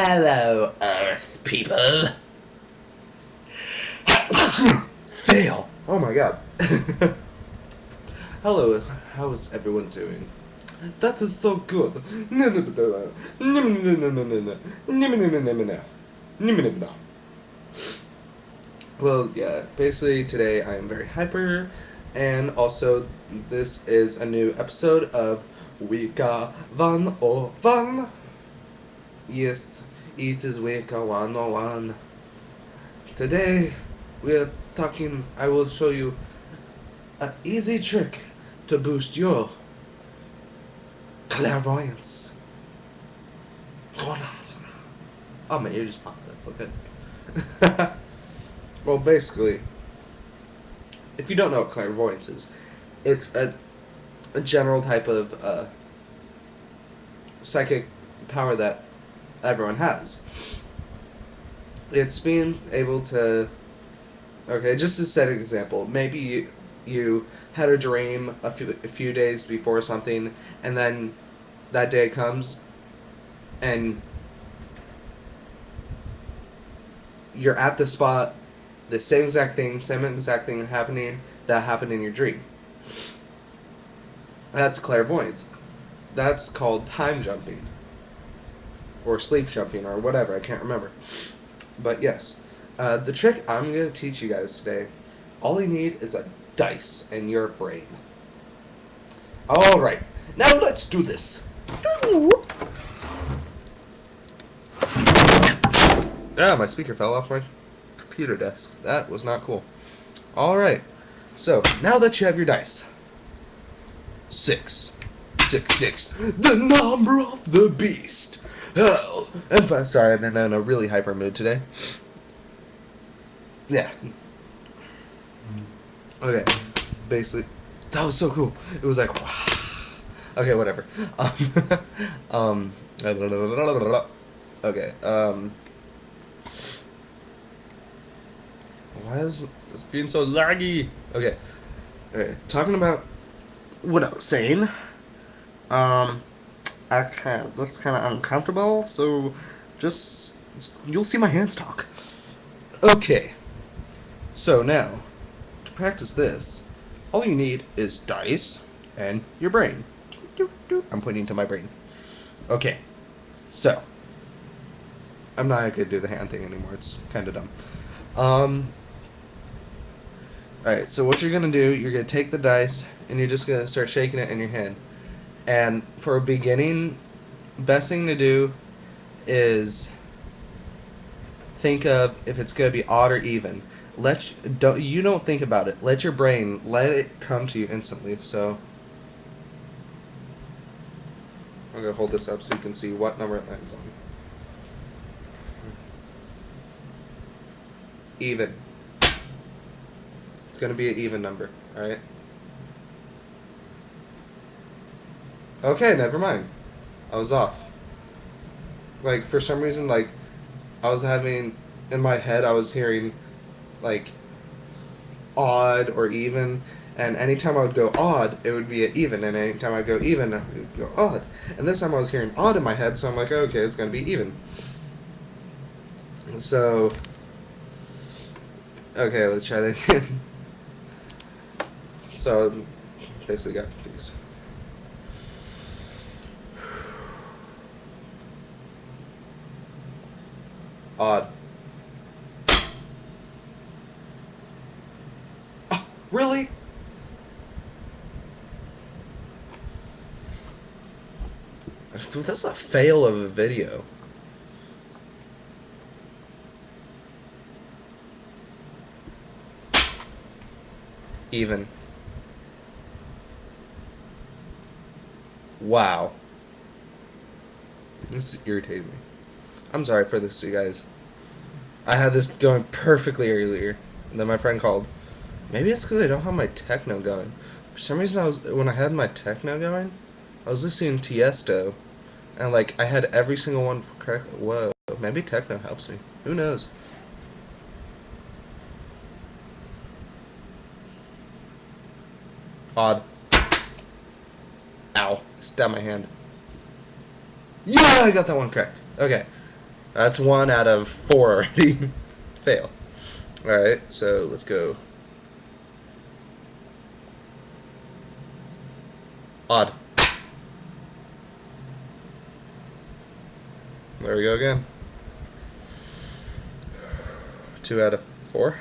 Hello, Earth people. Fail. Oh my god. Hello, how is everyone doing? That is so good. Well, yeah, basically today I am very hyper, and also this is a new episode of Wicca 101. Yes, it is Wicca 101. Today we are talking, I will show you an easy trick to boost your clairvoyance. Oh, my ear just popped up, okay. Well, basically, if you don't know what clairvoyance is, it's a general type of psychic power that everyone has. It's being able to, okay, just to set an example, maybe you had a dream a few days before something, and then that day comes, and you're at the spot, the same exact thing happening that happened in your dream. That's clairvoyance. That's called time jumping. Or sleep jumping, or whatever, I can't remember. But yes, the trick I'm going to teach you guys today, all you need is a dice and your brain. Alright, now let's do this. Ah, my speaker fell off my computer desk. That was not cool. Alright, so now that you have your dice, 6, 6, 6, the number of the beast. Hell, and sorry, I've been in a really hyper mood today. Yeah. Okay, basically, that was so cool. It was like, wow. Okay, whatever. Okay, why is this being so laggy? Okay, talking about what I was saying, that's kind of uncomfortable, so just, you'll see my hands talk. Okay, so now, to practice this, all you need is dice and your brain. I'm pointing to my brain. Okay, so, I'm not going to do the hand thing anymore, it's kind of dumb. Alright, so what you're going to do, you're going to take the dice, and you're just going to start shaking it in your hand. And for a beginning, best thing to do is think of if it's going to be odd or even. You don't think about it. Let your brain, let it come to you instantly. So I'm going to hold this up so you can see what number it lands on. Even. It's going to be an even number, alright? Okay, never mind. I was off. Like, for some reason, like, I was having, in my head, I was hearing, like, odd or even, and anytime I would go odd, it would be an even, and anytime I go even, it would go odd. And this time I was hearing odd in my head, so I'm like, okay, it's going to be even. So, okay, let's try that again. So, basically got confused. Odd. Oh, really? Dude, that's a fail of a video. Even. Wow. This irritated me. I'm sorry for this, you guys. I had this going perfectly earlier, and then my friend called. Maybe it's because I don't have my techno going. For some reason, when I had my techno going, I was listening to Tiesto, and like I had every single one correct. Whoa, maybe techno helps me. Who knows? Odd. Ow! Stabbed my hand. Yeah, I got that one correct. Okay. That's 1 out of 4 already. Fail. Alright, so let's go. Odd. There we go again. 2 out of 4.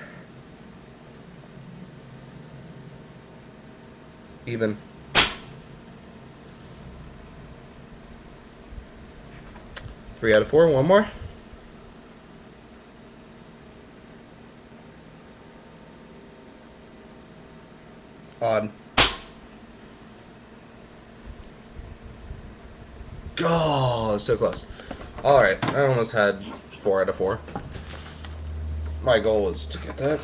Even. 3 out of 4. One more. Odd. Oh, so close. Alright, I almost had 4 out of 4. My goal was to get that.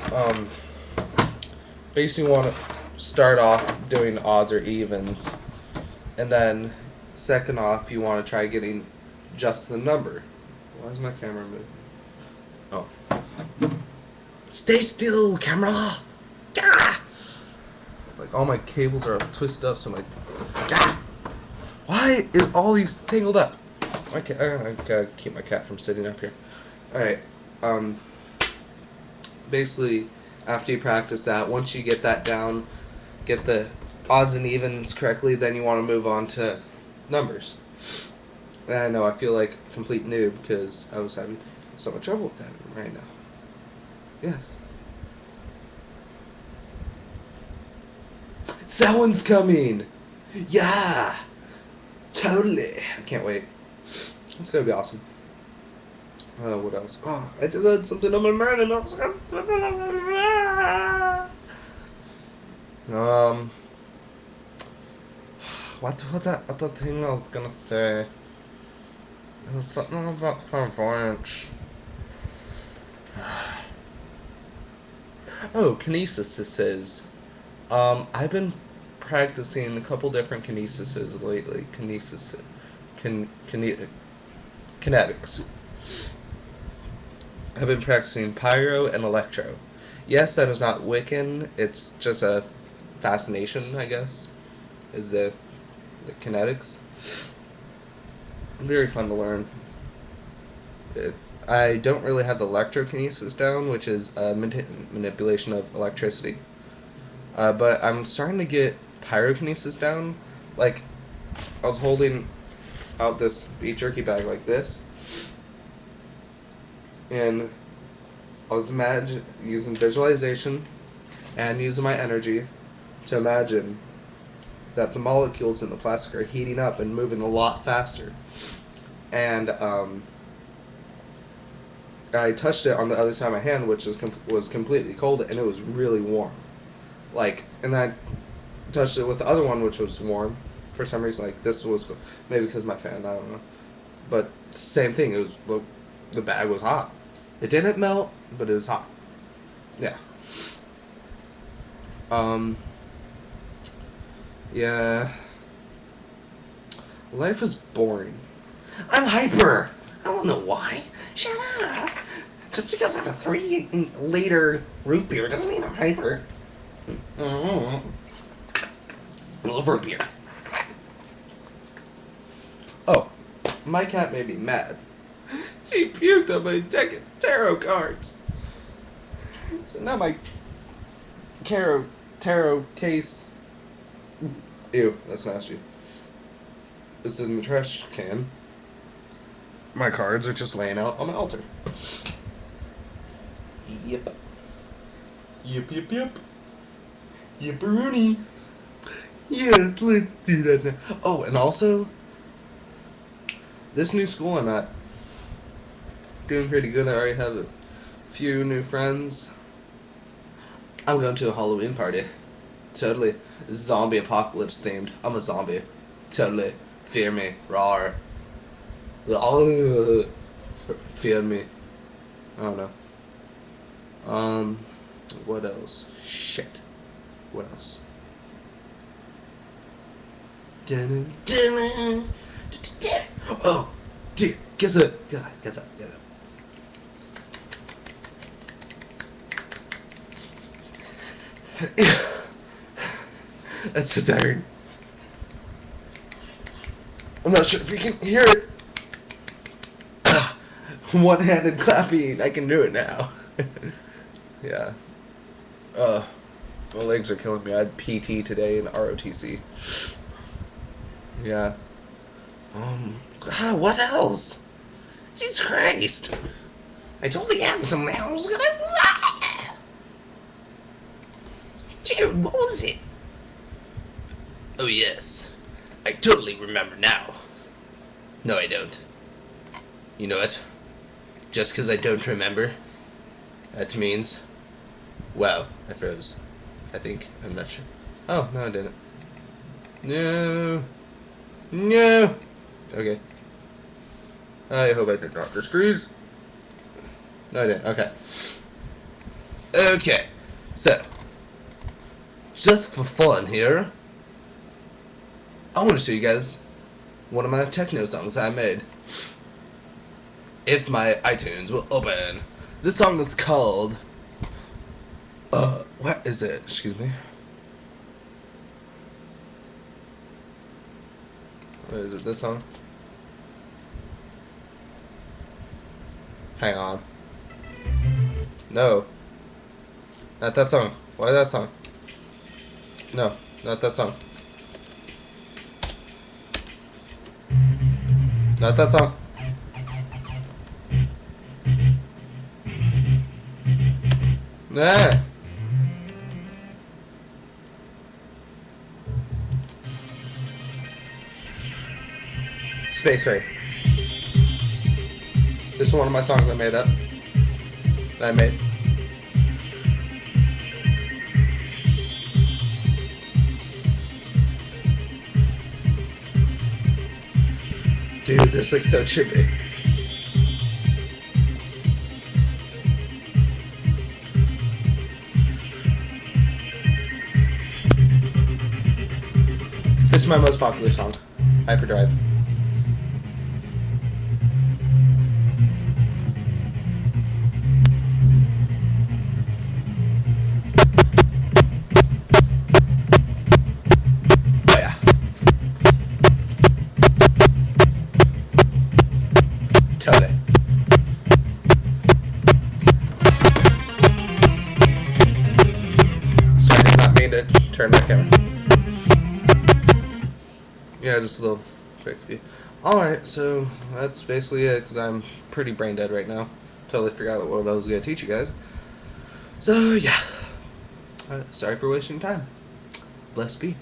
Basically want to start off doing odds or evens. And then, second off, you want to try getting just the number. Why is my camera moving? Oh. Stay still, camera! Gah! Like, all my cables are twisted up, so I'm like, gah! Why is all these tangled up? I gotta keep my cat from sitting up here. Alright, basically, after you practice that, once you get that down, get the odds and evens correctly, then you want to move on to numbers. And I know I feel like a complete noob because I was having so much trouble with that right now. Yes. Someone's coming! Yeah! Totally! I can't wait. It's gonna be awesome. What else? Oh, I just had something on my mind and I was what that thing I was gonna say? It was something about clairvoyance. Oh, kinesis. I've been practicing a couple different kinesises lately. Kinetics. I've been practicing pyro and electro. Yes, that is not Wiccan. It's just a fascination, I guess, is the kinetics. Very fun to learn. I don't really have the electrokinesis down, which is manipulation of electricity. But I'm starting to get pyrokinesis down. Like, I was holding out this beef jerky bag like this, and I was using visualization and using my energy to imagine that the molecules in the plastic are heating up and moving a lot faster. And I touched it on the other side of my hand, which was completely cold, and it was really warm. Like, and then I touched it with the other one, which was warm. For some reason, like, this was maybe because of my fan, I don't know. But same thing, it was, the bag was hot. It didn't melt, but it was hot. Yeah. Yeah. Life is boring. I'm hyper! I don't know why. Shut up! Just because I have a 3-liter root beer doesn't mean I'm hyper. I love root beer. Oh, my cat made me mad. She puked on my deck of tarot cards. So now my tarot case. Ew, that's nasty. It's in the trash can. My cards are just laying out on my altar. Yep. Yep. Yipperoonie. Yes, let's do that now. Oh, and also, this new school I'm at, doing pretty good. I already have a few new friends. I'm going to a Halloween party. Totally. Zombie apocalypse themed. I'm a zombie. Totally. Fear me. Rawr. Fear me. I don't know. What else? Shit. What else? Oh, dude, guess what? Guess what? That's so tiring. I'm not sure if you can hear it. One-handed clapping. I can do it now. Yeah. My legs are killing me. I had PT today and ROTC. Yeah. God, what else? Jesus Christ. I totally have something I was gonna... Dude, what was it? Oh, yes. I totally remember now. No, I don't. You know what? Just because I don't remember, that means... Wow, I froze. I think. I'm not sure. Oh, no, I didn't. No. No. Okay. I hope I did not just freeze. No, I didn't. Okay. Okay. So, just for fun here, I want to show you guys one of my techno songs I made. If my iTunes will open. This song is called... what is it? Excuse me. What is it? This song? Hang on. No. Not that song. Why that song? No, not that song. Not that song. Nah. Space Raid. This is one of my songs I made up. That I made. Dude, this looks so chippy. This is my most popular song, Hyperdrive. Oh yeah. Totally. So I did not mean to turn my camera. Yeah, just a little quick view. Alright, so that's basically it, because I'm pretty brain dead right now. Totally forgot what I was going to teach you guys. So, yeah. Sorry for wasting time. Blessed be.